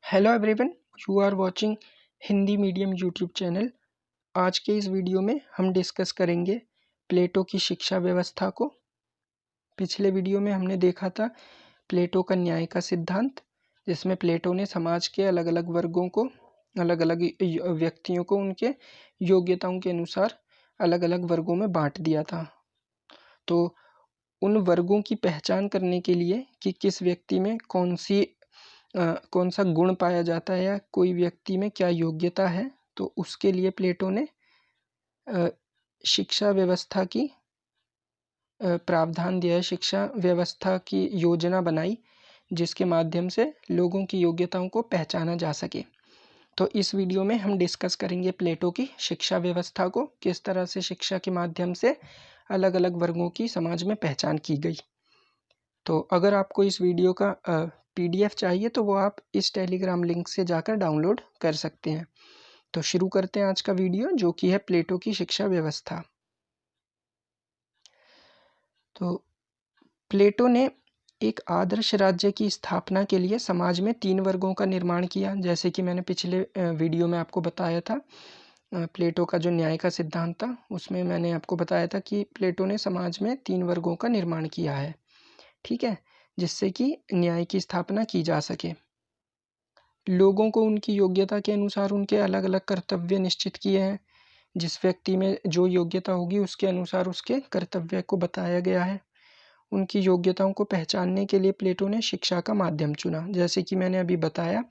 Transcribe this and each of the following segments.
Hello everyone, you are watching Hindi medium YouTube channel. आज के इस वीडियो में हम डिस्कस करेंगे प्लेटो की शिक्षा व्यवस्था को। पिछले वीडियो में हमने देखा था प्लेटो का न्याय का सिद्धांत, जिसमें प्लेटो ने समाज के अलग अलग वर्गों को, अलग अलग व्यक्तियों को उनके योग्यताओं के अनुसार अलग अलग वर्गों में बांट दिया था। तो उन वर्गों की पहचान करने के लिए कि किस व्यक्ति में कौन सा गुण पाया जाता है या कोई व्यक्ति में क्या योग्यता है, तो उसके लिए प्लेटो ने शिक्षा व्यवस्था की प्रावधान दिया है, शिक्षा व्यवस्था की योजना बनाई, जिसके माध्यम से लोगों की योग्यताओं को पहचाना जा सके। तो इस वीडियो में हम डिस्कस करेंगे प्लेटो की शिक्षा व्यवस्था को, किस तरह से शिक्षा के माध्यम से अलग अलग वर्गों की समाज में पहचान की गई। तो अगर आपको इस वीडियो का PDF चाहिए तो वो आप इस टेलीग्राम लिंक से जाकर डाउनलोड कर सकते हैं। तो शुरू करते हैं आज का वीडियो, जो कि है प्लेटो की शिक्षा व्यवस्था। तो प्लेटो ने एक आदर्श राज्य की स्थापना के लिए समाज में 3 वर्गों का निर्माण किया। जैसे कि मैंने पिछले वीडियो में आपको बताया था, प्लेटो का जो न्याय का सिद्धांत था उसमें मैंने आपको बताया था कि प्लेटो ने समाज में 3 वर्गों का निर्माण किया है, ठीक है, जिससे कि न्याय की स्थापना की जा सके। लोगों को उनकी योग्यता के अनुसार उनके अलग अलग कर्तव्य निश्चित किए हैं। जिस व्यक्ति में जो योग्यता होगी उसके अनुसार उसके कर्तव्य को बताया गया है। उनकी योग्यताओं को पहचानने के लिए प्लेटो ने शिक्षा का माध्यम चुना। जैसे कि मैंने अभी बताया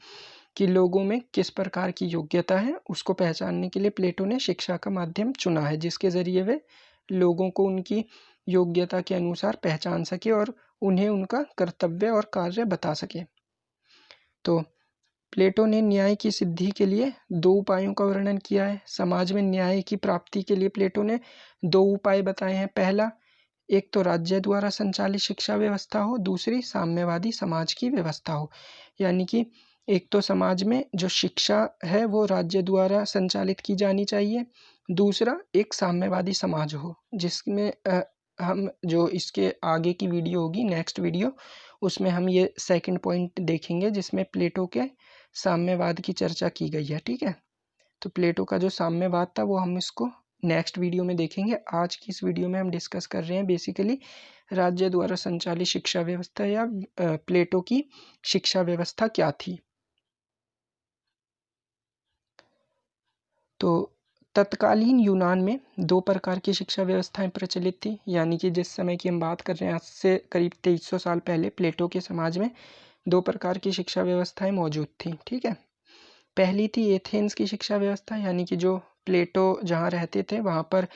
कि लोगों में किस प्रकार की योग्यता है, उसको पहचानने के लिए प्लेटो ने शिक्षा का माध्यम चुना है, जिसके ज़रिए वे लोगों को उनकी योग्यता के अनुसार पहचान सके और उन्हें उनका कर्तव्य और कार्य बता सके। तो प्लेटो ने न्याय की सिद्धि के लिए 2 उपायों का वर्णन किया है। समाज में न्याय की प्राप्ति के लिए प्लेटो ने 2 उपाय बताए हैं। पहला, एक तो राज्य द्वारा संचालित शिक्षा व्यवस्था हो, दूसरी साम्यवादी समाज की व्यवस्था हो। यानी कि एक तो समाज में जो शिक्षा है वो राज्य द्वारा संचालित की जानी चाहिए, दूसरा एक साम्यवादी समाज हो, जिसमें हम जो इसके आगे की वीडियो होगी, नेक्स्ट वीडियो, उसमें हम ये सेकंड पॉइंट देखेंगे, जिसमें प्लेटो के साम्यवाद की चर्चा की गई है, ठीक है। तो प्लेटो का जो साम्यवाद था वो हम इसको नेक्स्ट वीडियो में देखेंगे। आज की इस वीडियो में हम डिस्कस कर रहे हैं बेसिकली राज्य द्वारा संचालित शिक्षा व्यवस्था या प्लेटो की शिक्षा व्यवस्था क्या थी। तो तत्कालीन यूनान में 2 प्रकार की शिक्षा व्यवस्थाएं प्रचलित थी। यानी कि जिस समय की हम बात कर रहे हैं, आज से करीब 2300 साल पहले प्लेटो के समाज में 2 प्रकार की शिक्षा व्यवस्थाएं मौजूद थी, ठीक है। पहली थी एथेंस की शिक्षा व्यवस्था, यानी कि जो प्लेटो जहाँ रहते थे वहाँ पर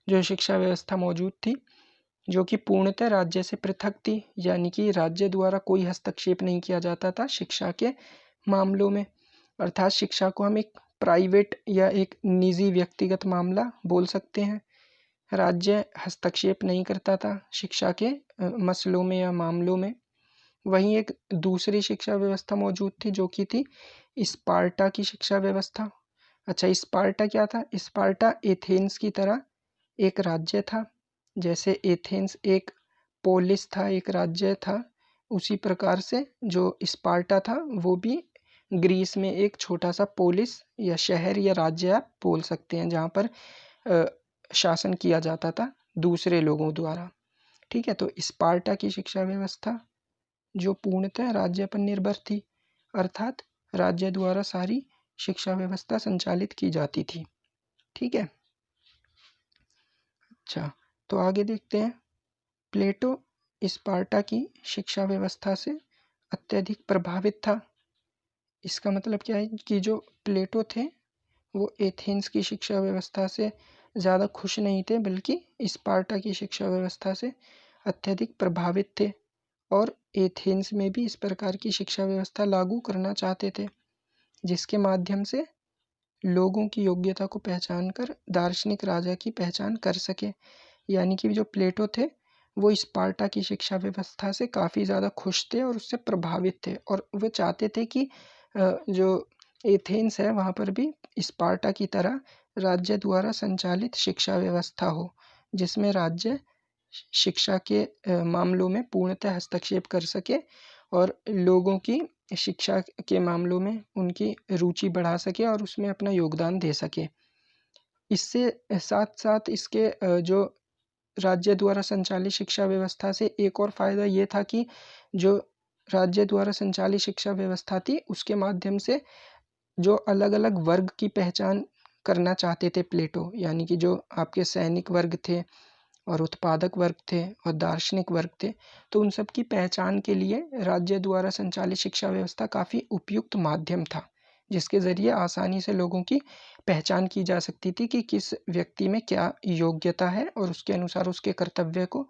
जो शिक्षा व्यवस्था मौजूद थी, जो कि पूर्णतः राज्य से पृथक थी। यानी कि राज्य द्वारा कोई हस्तक्षेप नहीं किया जाता था शिक्षा के मामलों में, अर्थात शिक्षा को हम एक प्राइवेट या एक निजी व्यक्तिगत मामला बोल सकते हैं। राज्य हस्तक्षेप नहीं करता था शिक्षा के मसलों में या मामलों में। वहीं एक दूसरी शिक्षा व्यवस्था मौजूद थी, जो कि थी स्पार्टा की शिक्षा व्यवस्था। अच्छा, स्पार्टा क्या था? स्पार्टा एथेंस की तरह एक राज्य था। जैसे एथेंस एक पोलिस था, एक राज्य था, उसी प्रकार से जो स्पार्टा था वो भी ग्रीस में एक छोटा सा पोलिस या शहर या राज्य आप बोल सकते हैं, जहाँ पर शासन किया जाता था दूसरे लोगों द्वारा, ठीक है। तो स्पार्टा की शिक्षा व्यवस्था जो पूर्णतः राज्य पर निर्भर थी, अर्थात राज्य द्वारा सारी शिक्षा व्यवस्था संचालित की जाती थी, ठीक है। अच्छा, तो आगे देखते हैं। प्लेटो स्पार्टा की शिक्षा व्यवस्था से अत्यधिक प्रभावित था। इसका मतलब क्या है कि जो प्लेटो थे वो एथेंस की शिक्षा व्यवस्था से ज़्यादा खुश नहीं थे, बल्कि स्पार्टा की शिक्षा व्यवस्था से अत्यधिक प्रभावित थे और एथेंस में भी इस प्रकार की शिक्षा व्यवस्था लागू करना चाहते थे, जिसके माध्यम से लोगों की योग्यता को पहचान कर दार्शनिक राजा की पहचान कर सके। यानी कि जो प्लेटो थे वो स्पार्टा की शिक्षा व्यवस्था से काफ़ी ज़्यादा खुश थे और उससे प्रभावित थे, और वो चाहते थे कि जो एथेंस है वहाँ पर भी स्पार्टा की तरह राज्य द्वारा संचालित शिक्षा व्यवस्था हो, जिसमें राज्य शिक्षा के मामलों में पूर्णतः हस्तक्षेप कर सके और लोगों की शिक्षा के मामलों में उनकी रुचि बढ़ा सके और उसमें अपना योगदान दे सके। इससे साथ-साथ इसके जो राज्य द्वारा संचालित शिक्षा व्यवस्था से एक और फ़ायदा ये था कि जो राज्य द्वारा संचालित शिक्षा व्यवस्था थी, उसके माध्यम से जो अलग-अलग वर्ग की पहचान करना चाहते थे प्लेटो, यानी कि जो आपके सैनिक वर्ग थे और उत्पादक वर्ग थे और दार्शनिक वर्ग थे, तो उन सब की पहचान के लिए राज्य द्वारा संचालित शिक्षा व्यवस्था काफ़ी उपयुक्त माध्यम था, जिसके ज़रिए आसानी से लोगों की पहचान की जा सकती थी कि किस व्यक्ति में क्या योग्यता है और उसके अनुसार उसके कर्तव्य को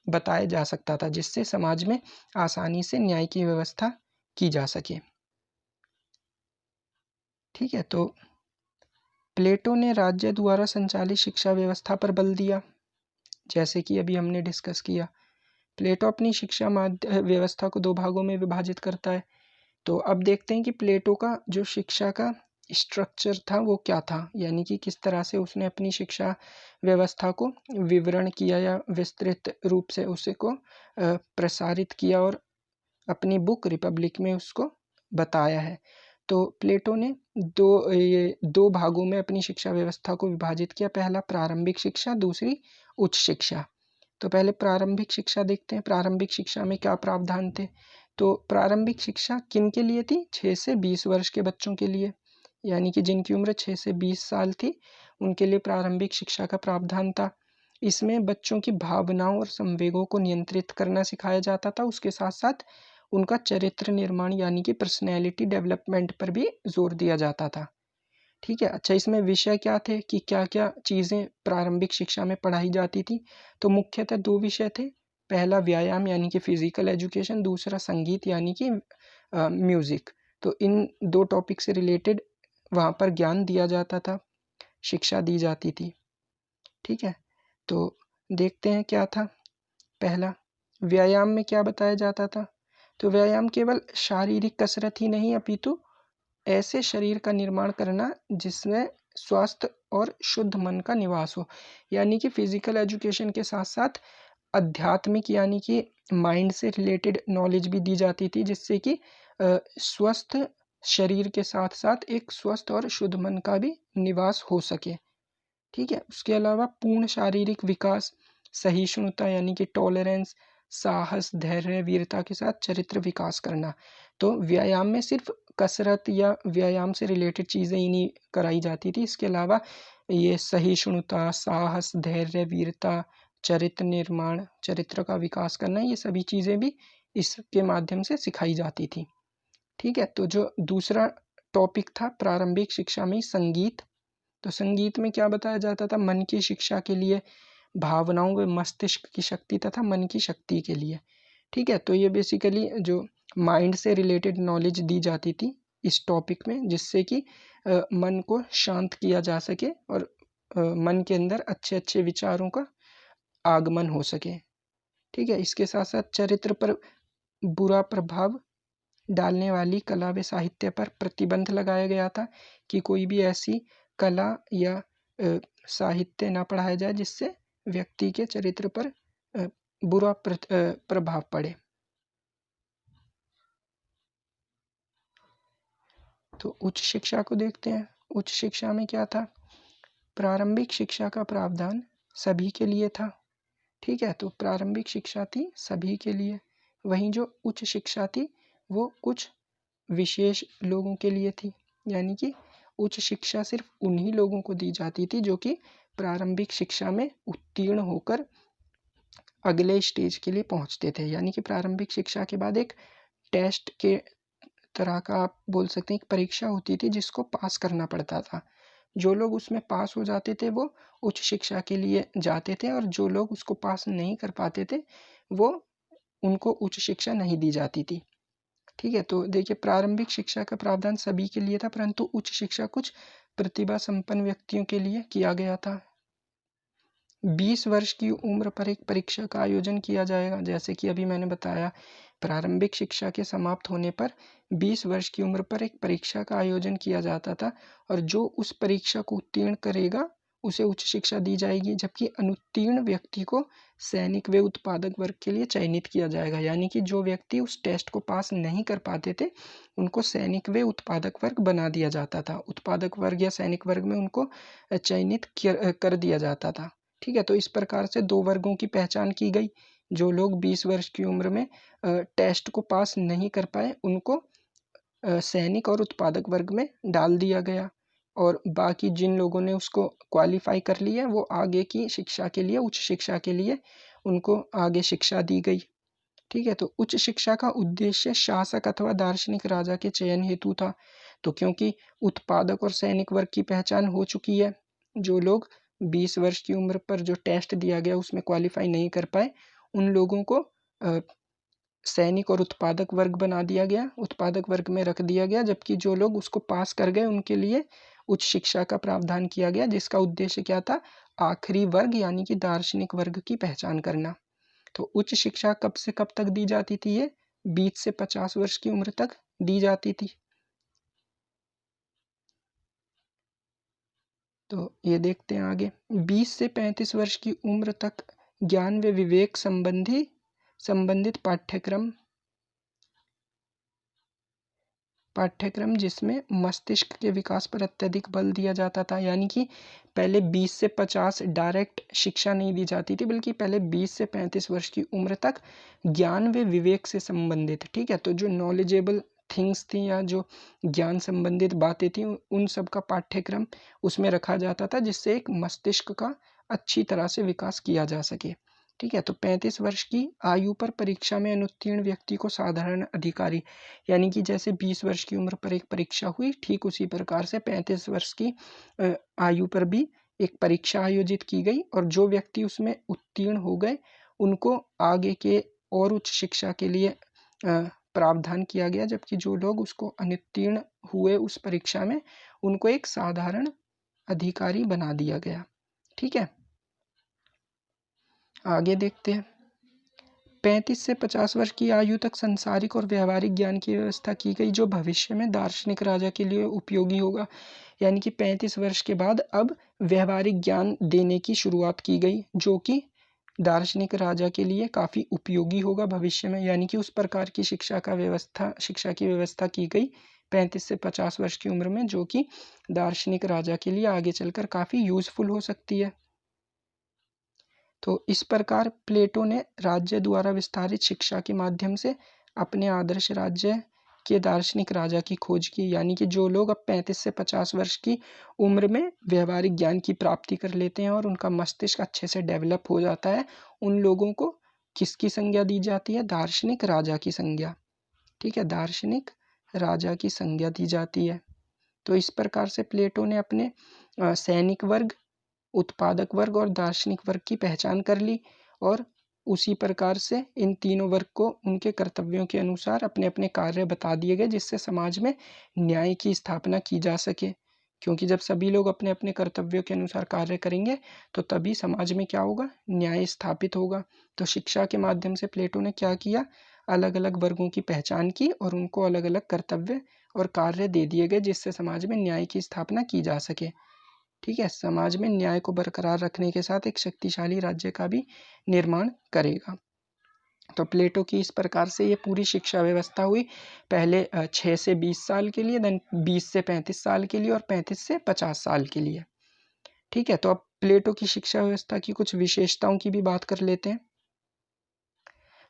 बताया जा सकता था, जिससे समाज में आसानी से न्याय की व्यवस्था की जा सके। ठीक है, तो प्लेटो ने राज्य द्वारा संचालित शिक्षा व्यवस्था पर बल दिया, जैसे कि अभी हमने डिस्कस किया। प्लेटो अपनी शिक्षा व्यवस्था को 2 भागों में विभाजित करता है। तो अब देखते हैं कि प्लेटो का जो शिक्षा का स्ट्रक्चर था वो क्या था? यानी कि किस तरह से उसने अपनी शिक्षा व्यवस्था को विवरण किया या विस्तृत रूप से उसे को प्रसारित किया और अपनी बुक रिपब्लिक में उसको बताया है। तो प्लेटो ने 2 भागों में अपनी शिक्षा व्यवस्था को विभाजित किया। पहला प्रारंभिक शिक्षा, दूसरी उच्च शिक्षा। तो पहले प्रारंभिक शिक्षा देखते हैं, प्रारंभिक शिक्षा में क्या प्रावधान थे? तो प्रारंभिक शिक्षा किन के लिए थी? 6 से 20 वर्ष के बच्चों के लिए, यानी कि जिनकी उम्र 6 से 20 साल थी, उनके लिए प्रारंभिक शिक्षा का प्रावधान था। इसमें बच्चों की भावनाओं और संवेगों को नियंत्रित करना सिखाया जाता था, उसके साथ-साथ उनका चरित्र निर्माण यानी कि पर्सनैलिटी डेवलपमेंट पर भी ज़ोर दिया जाता था। ठीक है, अच्छा इसमें विषय क्या थे कि क्या-क्या चीज़ें प्रारंभिक शिक्षा में पढ़ाई जाती थी? तो मुख्यतः 2 विषय थे। पहला व्यायाम यानी कि फिज़िकल एजुकेशन, दूसरा संगीत यानी कि म्यूज़िक। तो इन 2 टॉपिक से रिलेटेड वहाँ पर ज्ञान दिया जाता था, शिक्षा दी जाती थी। ठीक है, तो देखते हैं क्या था? पहला, व्यायाम में क्या बताया जाता था? तो व्यायाम केवल शारीरिक कसरत ही नहीं अपितु ऐसे शरीर का निर्माण करना जिसमें स्वस्थ और शुद्ध मन का निवास हो। यानी कि फिजिकल एजुकेशन के साथ-साथ आध्यात्मिक यानी कि माइंड से रिलेटेड नॉलेज भी दी जाती थी, जिससे कि स्वस्थ शरीर के साथ-साथ एक स्वस्थ और शुद्ध मन का भी निवास हो सके। ठीक है, उसके अलावा पूर्ण शारीरिक विकास, सहिष्णुता यानी कि टॉलरेंस, साहस, धैर्य, वीरता के साथ चरित्र विकास करना। तो व्यायाम में सिर्फ कसरत या व्यायाम से रिलेटेड चीज़ें ही नहीं कराई जाती थी, इसके अलावा ये सहिष्णुता, साहस, धैर्य, वीरता, चरित्र निर्माण, चरित्र का विकास करना, ये सभी चीज़ें भी इसके माध्यम से सिखाई जाती थी। ठीक है, तो जो दूसरा टॉपिक था प्रारंभिक शिक्षा में संगीत। तो संगीत में क्या बताया जाता था? मन की शिक्षा के लिए, भावनाओं व मस्तिष्क की शक्ति तथा मन की शक्ति के लिए। ठीक है, तो ये बेसिकली जो माइंड से रिलेटेड नॉलेज दी जाती थी इस टॉपिक में, जिससे कि मन को शांत किया जा सके और मन के अंदर अच्छे-अच्छे विचारों का आगमन हो सके। ठीक है, इसके साथ-साथ चरित्र पर बुरा प्रभाव डालने वाली कला व साहित्य पर प्रतिबंध लगाया गया था कि कोई भी ऐसी कला या साहित्य ना पढ़ाया जाए जिससे व्यक्ति के चरित्र पर बुरा प्रभाव पड़े। तो उच्च शिक्षा को देखते हैं। उच्च शिक्षा में क्या था? प्रारंभिक शिक्षा का प्रावधान सभी के लिए था। ठीक है, तो प्रारंभिक शिक्षा थी सभी के लिए। वहीं जो उच्च शिक्षा थी वो कुछ विशेष लोगों के लिए थी, यानी कि उच्च शिक्षा सिर्फ उन्हीं लोगों को दी जाती थी जो कि प्रारंभिक शिक्षा में उत्तीर्ण होकर अगले स्टेज के लिए पहुंचते थे। यानी कि प्रारंभिक शिक्षा के बाद एक टेस्ट के तरह का आप बोल सकते हैं एक परीक्षा होती थी जिसको पास करना पड़ता था। जो लोग उसमें पास हो जाते थे वो उच्च शिक्षा के लिए जाते थे और जो लोग उसको पास नहीं कर पाते थे वो उनको उच्च शिक्षा नहीं दी जाती थी। ठीक है, तो देखिए प्रारंभिक शिक्षा का प्रावधान सभी के लिए था, परंतु उच्च शिक्षा कुछ प्रतिभा संपन्न व्यक्तियों के लिए किया गया था। 20 वर्ष की उम्र पर एक परीक्षा का आयोजन किया जाएगा, जैसे कि अभी मैंने बताया प्रारंभिक शिक्षा के समाप्त होने पर 20 वर्ष की उम्र पर एक परीक्षा का आयोजन किया जाता था और जो उस परीक्षा को उत्तीर्ण करेगा उसे उच्च शिक्षा दी जाएगी, जबकि अनुत्तीर्ण व्यक्ति को सैनिक व उत्पादक वर्ग के लिए चयनित किया जाएगा। यानी कि जो व्यक्ति उस टेस्ट को पास नहीं कर पाते थे उनको सैनिक व उत्पादक वर्ग बना दिया जाता था। उत्पादक वर्ग या सैनिक वर्ग में उनको चयनित कर दिया जाता था। ठीक है, तो इस प्रकार से दो वर्गों की पहचान की गई। जो लोग 20 वर्ष की उम्र में टेस्ट को पास नहीं कर पाए उनको सैनिक और उत्पादक वर्ग में डाल दिया गया, और बाकी जिन लोगों ने उसको क्वालिफाई कर लिया वो आगे की शिक्षा के लिए, उच्च शिक्षा के लिए उनको आगे शिक्षा दी गई। ठीक है, तो उच्च शिक्षा का उद्देश्य शासक अथवा दार्शनिक राजा के चयन हेतु था। तो क्योंकि उत्पादक और सैनिक वर्ग की पहचान हो चुकी है, जो लोग 20 वर्ष की उम्र पर जो टेस्ट दिया गया उसमें क्वालिफाई नहीं कर पाए उन लोगों को सैनिक और उत्पादक वर्ग बना दिया गया, उत्पादक वर्ग में रख दिया गया, जबकि जो लोग उसको पास कर गए उनके लिए उच्च शिक्षा का प्रावधान किया गया, जिसका उद्देश्य क्या था? आखिरी वर्ग यानी कि दार्शनिक वर्ग की पहचान करना। तो उच्च शिक्षा कब से कब तक दी जाती थी? ये 20 से 50 वर्ष की उम्र तक दी जाती थी। तो ये देखते हैं आगे, 20 से 35 वर्ष की उम्र तक ज्ञान व विवेक संबंधित पाठ्यक्रम जिसमें मस्तिष्क के विकास पर अत्यधिक बल दिया जाता था। यानी कि पहले 20 से 50 डायरेक्ट शिक्षा नहीं दी जाती थी, बल्कि पहले 20 से 35 वर्ष की उम्र तक ज्ञान व विवेक से संबंधित, ठीक है, तो जो नॉलेजेबल थिंग्स थी या जो ज्ञान संबंधित बातें थी उन सब का पाठ्यक्रम उसमें रखा जाता था, जिससे एक मस्तिष्क का अच्छी तरह से विकास किया जा सके। ठीक है, तो 35 वर्ष की आयु पर परीक्षा में अनुत्तीर्ण व्यक्ति को साधारण अधिकारी, यानी कि जैसे 20 वर्ष की उम्र पर एक परीक्षा हुई, ठीक उसी प्रकार से 35 वर्ष की आयु पर भी एक परीक्षा आयोजित की गई, और जो व्यक्ति उसमें उत्तीर्ण हो गए उनको आगे के और उच्च शिक्षा के लिए प्रावधान किया गया, जबकि जो लोग उसको अनुत्तीर्ण हुए उस परीक्षा में उनको एक साधारण अधिकारी बना दिया गया। ठीक है, आगे देखते हैं। 35 से 50 वर्ष की आयु तक सांसारिक और व्यवहारिक ज्ञान की व्यवस्था की गई, जो भविष्य में दार्शनिक राजा के लिए उपयोगी होगा। यानी कि 35 वर्ष के बाद अब व्यवहारिक ज्ञान देने की शुरुआत की गई, जो कि दार्शनिक राजा के लिए काफ़ी उपयोगी होगा भविष्य में। यानी कि उस प्रकार की शिक्षा की व्यवस्था की गई 35 से 50 वर्ष की उम्र में, जो कि दार्शनिक राजा के लिए आगे चलकर काफ़ी यूज़फुल हो सकती है। तो इस प्रकार प्लेटो ने राज्य द्वारा विस्तारित शिक्षा के माध्यम से अपने आदर्श राज्य के दार्शनिक राजा की खोज की। यानी कि जो लोग अब 35 से 50 वर्ष की उम्र में व्यवहारिक ज्ञान की प्राप्ति कर लेते हैं और उनका मस्तिष्क अच्छे से डेवलप हो जाता है, उन लोगों को किसकी संज्ञा दी जाती है? दार्शनिक राजा की संज्ञा। ठीक है, दार्शनिक राजा की संज्ञा दी जाती है। तो इस प्रकार से प्लेटो ने अपने सैनिक वर्ग, उत्पादक वर्ग और दार्शनिक वर्ग की पहचान कर ली, और उसी प्रकार से इन तीनों वर्ग को उनके कर्तव्यों के अनुसार अपने अपने कार्य बता दिए गए, जिससे समाज में न्याय की स्थापना की जा सके। क्योंकि जब सभी लोग अपने अपने कर्तव्यों के अनुसार कार्य करेंगे तो तभी समाज में क्या होगा? न्याय स्थापित होगा। तो शिक्षा के माध्यम से प्लेटो ने क्या किया? अलग अलग वर्गों की पहचान की और उनको अलग अलग कर्तव्य और कार्य दे दिए गए, जिससे समाज में न्याय की स्थापना की जा सके। ठीक है, समाज में न्याय को बरकरार रखने के साथ एक शक्तिशाली राज्य का भी निर्माण करेगा। तो प्लेटो की इस प्रकार से ये पूरी शिक्षा व्यवस्था हुई, पहले 6 से 20 साल के लिए, देन 20 से 35 साल के लिए और 35 से 50 साल के लिए। ठीक है, तो अब प्लेटो की शिक्षा व्यवस्था की कुछ विशेषताओं की भी बात कर लेते हैं।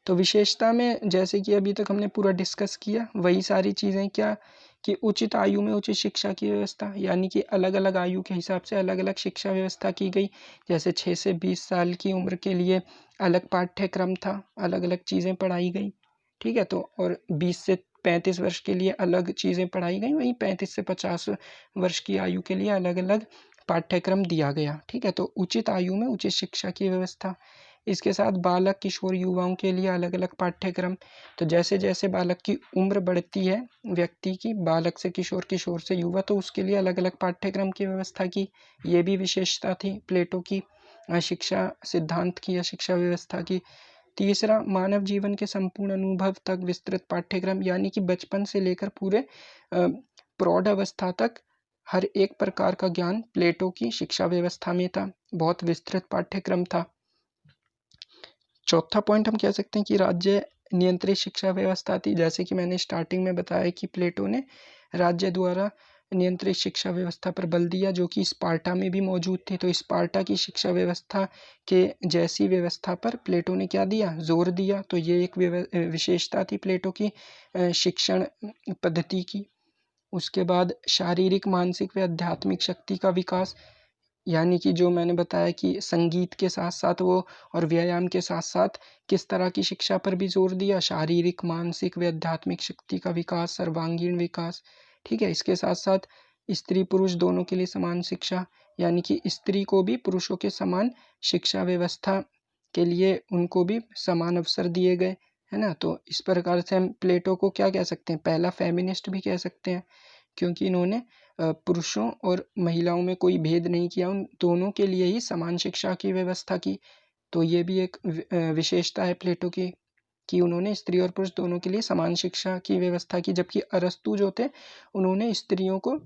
तो विशेषता में जैसे कि अभी तक हमने पूरा डिस्कस किया वही सारी चीज़ें, क्या कि उचित आयु में उचित शिक्षा की व्यवस्था, यानी कि अलग अलग आयु के हिसाब से अलग अलग शिक्षा व्यवस्था की गई। जैसे 6 से 20 साल की उम्र के लिए अलग पाठ्यक्रम था, अलग अलग चीज़ें पढ़ाई गई। ठीक है, तो और 20 से 35 वर्ष के लिए अलग चीज़ें पढ़ाई गई, वहीं 35 से 50 वर्ष की आयु के लिए अलग अलग पाठ्यक्रम दिया गया। ठीक है, तो उचित आयु में उचित शिक्षा की व्यवस्था। इसके साथ बालक, किशोर, युवाओं के लिए अलग अलग पाठ्यक्रम। तो जैसे जैसे बालक की उम्र बढ़ती है व्यक्ति की, बालक से किशोर, किशोर से युवा, तो उसके लिए अलग अलग पाठ्यक्रम की व्यवस्था की। ये भी विशेषता थी प्लेटो की शिक्षा सिद्धांत की या शिक्षा व्यवस्था की। तीसरा, मानव जीवन के संपूर्ण अनुभव तक विस्तृत पाठ्यक्रम, यानी कि बचपन से लेकर पूरे प्रौढ़ अवस्था तक हर एक प्रकार का ज्ञान प्लेटो की शिक्षा व्यवस्था में था। बहुत विस्तृत पाठ्यक्रम था। चौथा पॉइंट हम कह सकते हैं कि राज्य नियंत्रित शिक्षा व्यवस्था थी। जैसे कि मैंने स्टार्टिंग में बताया कि प्लेटो ने राज्य द्वारा नियंत्रित शिक्षा व्यवस्था पर बल दिया, जो कि स्पार्टा में भी मौजूद थी। तो स्पार्टा की शिक्षा व्यवस्था के जैसी व्यवस्था पर प्लेटो ने क्या दिया, जोर दिया। तो ये एक विशेषता थी प्लेटो की शिक्षण पद्धति की। उसके बाद शारीरिक, मानसिक व आध्यात्मिक शक्ति का विकास, यानी कि जो मैंने बताया कि संगीत के साथ साथ वो और व्यायाम के साथ साथ किस तरह की शिक्षा पर भी जोर दिया, शारीरिक, मानसिक व आध्यात्मिक शक्ति का विकास, सर्वांगीण विकास। ठीक है, इसके साथ साथ स्त्री पुरुष दोनों के लिए समान शिक्षा, यानी कि स्त्री को भी पुरुषों के समान शिक्षा व्यवस्था के लिए उनको भी समान अवसर दिए गए, है ना। तो इस प्रकार से हम प्लेटो को क्या कह सकते हैं, पहला फेमिनिस्ट भी कह सकते हैं, क्योंकि इन्होंने पुरुषों और महिलाओं में कोई भेद नहीं किया, उन दोनों के लिए ही समान शिक्षा की व्यवस्था की। तो ये भी एक विशेषता है प्लेटो की कि उन्होंने स्त्री और पुरुष दोनों के लिए समान शिक्षा की व्यवस्था की। जबकि अरस्तु जो थे, उन्होंने स्त्रियों को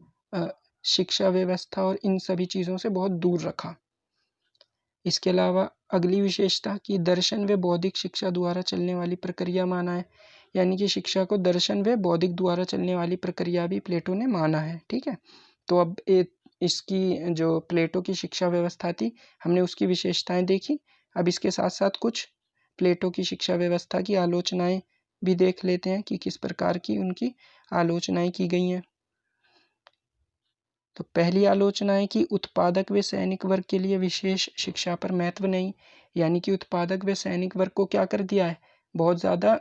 शिक्षा व्यवस्था और इन सभी चीज़ों से बहुत दूर रखा। इसके अलावा अगली विशेषता कि दर्शन व बौद्धिक शिक्षा द्वारा चलने वाली प्रक्रिया माना है, यानी कि शिक्षा को दर्शन व बौद्धिक द्वारा चलने वाली प्रक्रिया भी प्लेटो ने माना है। ठीक है, तो अब इसकी जो प्लेटो की शिक्षा व्यवस्था थी, हमने उसकी विशेषताएं देखी। अब इसके साथ साथ कुछ प्लेटो की शिक्षा व्यवस्था की आलोचनाएं भी देख लेते हैं कि किस प्रकार की उनकी आलोचनाएं की गई हैं। तो पहली आलोचना है कि उत्पादक व सैनिक वर्ग के लिए विशेष शिक्षा पर महत्व नहीं, यानी कि उत्पादक व सैनिक वर्ग को क्या कर दिया है, बहुत ज़्यादा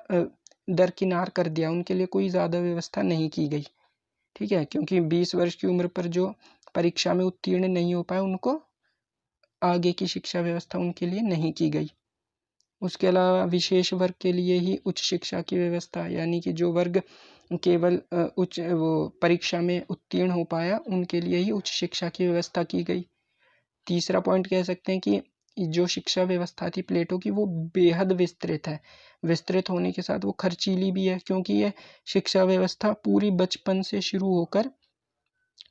दरकिनार कर दिया, उनके लिए कोई ज़्यादा व्यवस्था नहीं की गई। ठीक है, क्योंकि 20 वर्ष की उम्र पर जो परीक्षा में उत्तीर्ण नहीं हो पाए, उनको आगे की शिक्षा व्यवस्था उनके लिए नहीं की गई। उसके अलावा विशेष वर्ग के लिए ही उच्च शिक्षा की व्यवस्था, यानी कि जो वर्ग केवल उच्च वो परीक्षा में उत्तीर्ण हो पाया, उनके लिए ही उच्च शिक्षा की व्यवस्था की गई। तीसरा पॉइंट कह सकते हैं कि जो शिक्षा व्यवस्था थी प्लेटो की, वो बेहद विस्तृत है। विस्तृत होने के साथ वो खर्चीली भी है, क्योंकि ये शिक्षा व्यवस्था पूरी बचपन से शुरू होकर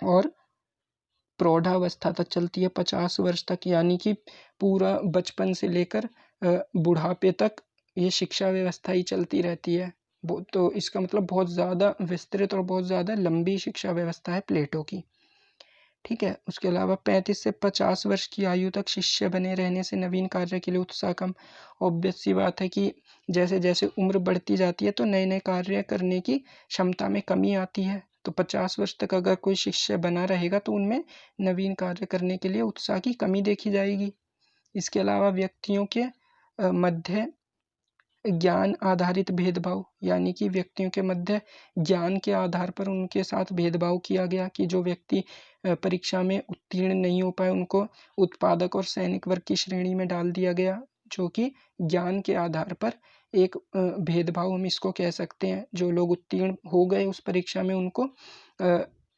और प्रौढ़ावस्था तक चलती है, 50 वर्ष तक, यानी कि पूरा बचपन से लेकर बुढ़ापे तक ये शिक्षा व्यवस्था ही चलती रहती है। तो इसका मतलब बहुत ज़्यादा विस्तृत और बहुत ज़्यादा लंबी शिक्षा व्यवस्था है प्लेटो की। ठीक है, उसके अलावा 35 से 50 वर्ष की आयु तक शिष्य बने रहने से नवीन कार्य के लिए उत्साह कम। ऑब्वियस सी बात है कि जैसे जैसे उम्र बढ़ती जाती है, तो नए नए कार्य करने की क्षमता में कमी आती है। तो 50 वर्ष तक अगर कोई शिष्य बना रहेगा, तो उनमें नवीन कार्य करने के लिए उत्साह की कमी देखी जाएगी। इसके अलावा व्यक्तियों के मध्य ज्ञान आधारित भेदभाव, यानी कि व्यक्तियों के मध्य ज्ञान के आधार पर उनके साथ भेदभाव किया गया, कि जो व्यक्ति परीक्षा में उत्तीर्ण नहीं हो पाए, उनको उत्पादक और सैनिक वर्ग की श्रेणी में डाल दिया गया, जो कि ज्ञान के आधार पर एक भेदभाव हम इसको कह सकते हैं। जो लोग उत्तीर्ण हो गए उस परीक्षा में, उनको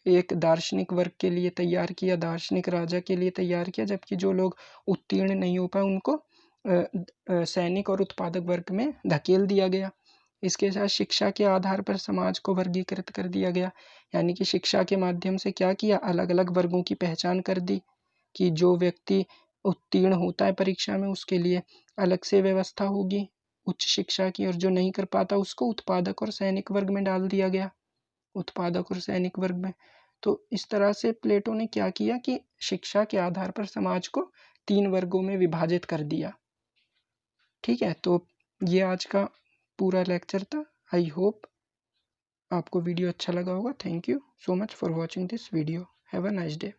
एक दार्शनिक वर्ग के लिए तैयार किया, दार्शनिक राजा के लिए तैयार किया, जबकि जो लोग उत्तीर्ण नहीं हो पाए, उनको सैनिक और उत्पादक वर्ग में धकेल दिया गया। इसके साथ शिक्षा के आधार पर समाज को वर्गीकृत कर दिया गया, यानी कि शिक्षा के माध्यम से क्या किया, अलग अलग वर्गों की पहचान कर दी, कि जो व्यक्ति उत्तीर्ण होता है परीक्षा में, उसके लिए अलग से व्यवस्था होगी उच्च शिक्षा की, और जो नहीं कर पाता उसको उत्पादक और सैनिक वर्ग में डाल दिया गया, उत्पादक और सैनिक वर्ग में। तो इस तरह से प्लेटो ने क्या किया कि शिक्षा के आधार पर समाज को 3 वर्गों में विभाजित कर दिया। ठीक है, तो ये आज का पूरा लेक्चर था। आई होप आपको वीडियो अच्छा लगा होगा। Thank you so much for watching this video. Have a nice day.